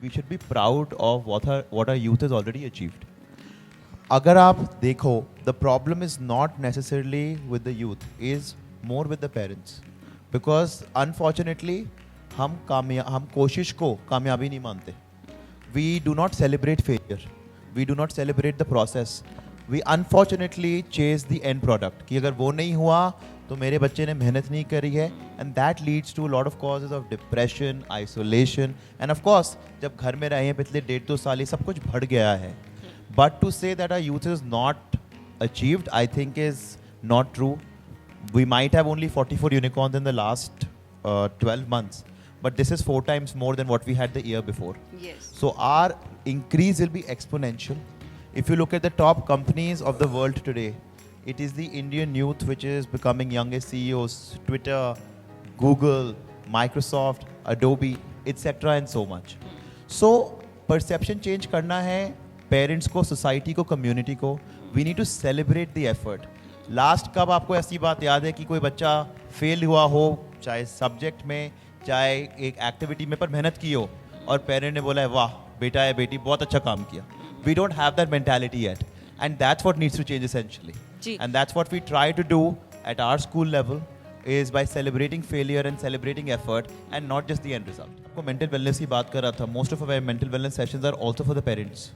we should be proud of what our youth has already achieved. अगर आप देखो, the problem is not necessarily with the youth, is more with the parents, because unfortunately हम कोशिश को कामयाबी नहीं मानते. We do not celebrate failure. We do not celebrate the process. We unfortunately chase the end product. कि अगर वो नहीं हुआ तो मेरे बच्चे ने मेहनत नहीं करी है, and that leads to a lot of causes of depression, isolation, and of course जब घर में रहे हैं पिछले 1.5-2 साल ये सब कुछ बढ़ गया है. But to say that our youth is not achieved, I think is not true. We might have only 44 unicorns in the last 12 months, but this is 4 times more than what we had the year before. Yes. So our increase will be exponential. If you look at the top companies of the world today, it is the Indian youth which is becoming youngest CEOs, Twitter, Google, Microsoft, Adobe, etc. and so much. So perception change करना है parents को, society को, community को. We need to celebrate the effort. Last कब आपको ऐसी बात याद है कि कोई बच्चा fail हुआ हो, चाहे subject में, चाहे एक activity में, पर मेहनत की हो और parent ने बोला है वाह बेटा या बेटी बहुत अच्छा काम किया. We don't have that mentality yet, and that's what needs to change essentially. Ji. And that's what we try to do at our school level, is by celebrating failure and celebrating effort and not just the end result. आपको mental wellness की बात कर रहा था. Most of our mental wellness sessions are also for the parents.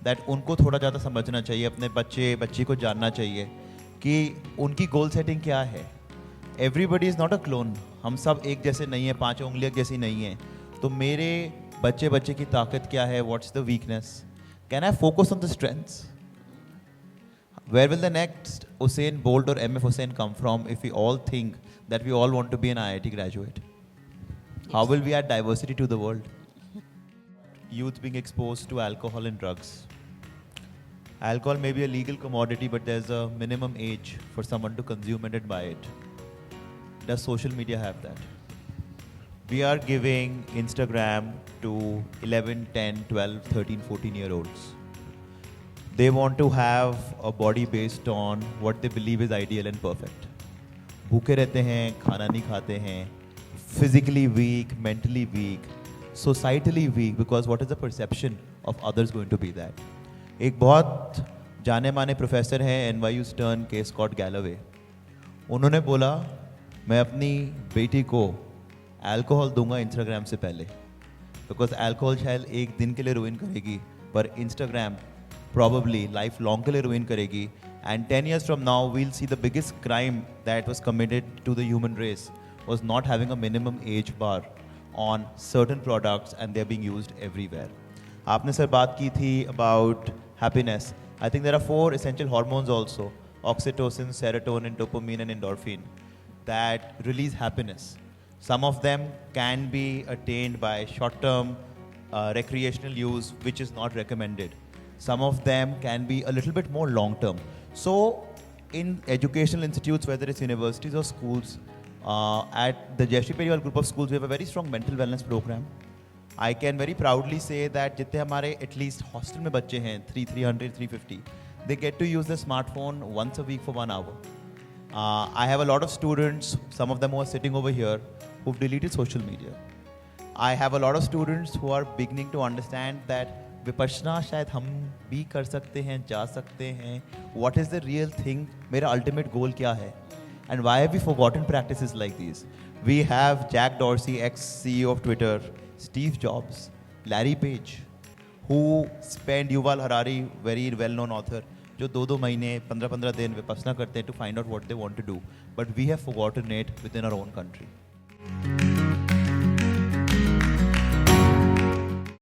That उनको थोड़ा ज़्यादा समझना चाहिए, अपने बच्ची को जानना चाहिए कि उनकी गोल सेटिंग क्या है. Everybody is not a clone. हम सब एक जैसे नहीं हैं, 5 उंगलियां जैसी नहीं हैं. तो मेरे बच्चे की ताकत क्या है? What's the weakness? Can I focus on the strengths? Where will the next Usain Bolt or MF Hussain come from if we all think that we all want to be an IIT graduate? Yes. How will we add diversity to the world? Youth being exposed to alcohol and drugs. Alcohol may be a legal commodity, but there's a minimum age for someone to consume it and buy it. Does social media have that? We are giving Instagram to 11, 10, 12, 13, 14-year-olds. They want to have a body based on what they believe is ideal and perfect. भूखे रहते हैं, खाना नहीं खाते हैं, physically weak, mentally weak, societally weak, because what is the perception of others going to be that? एक बहुत जाने माने प्रोफेसर हैं NYU Stern के, स्कॉट गैलोवे. उन्होंने बोला मैं अपनी बेटी को अल्कोहल दूंगा इंस्टाग्राम से पहले, बिकॉज अल्कोहल शायद एक दिन के लिए रुइन करेगी, पर इंस्टाग्राम probably लाइफ लॉन्ग के लिए रुइन करेगी. And 10 years from now we'll see the biggest crime that was committed to the human race was not having a minimum age bar on certain products, and they're being used everywhere. आपने sir बात की थी about happiness. I think there are 4 essential hormones also, oxytocin, serotonin, dopamine and endorphin, that release happiness. Some of them can be attained by short-term recreational use, which is not recommended. Some of them can be a little bit more long-term. So in educational institutes, whether it's universities or schools, at the Jayashree Periwal group of schools, we have a very strong mental wellness program. I can very proudly say that जितने हमारे at least hostel में बच्चे हैं, 300, 350, they get to use the smartphone once a week for 1 hour. I have a lot of students, some of them who are sitting over here, who've deleted social media. I have a lot of students who are beginning to understand that Vipassana शायद हम भी कर सकते हैं, जा सकते हैं. What is the real thing? मेरा ultimate goal क्या है? And why have we forgotten practices like these? We have Jack Dorsey, ex-CEO of Twitter, Steve Jobs, Larry Page, who spent, Yuval Harari, very well-known author, जो 2-2 महीने, 15-15 दिन विपश्यना करते हैं to find out what they want to do. But we have forgotten it within our own country.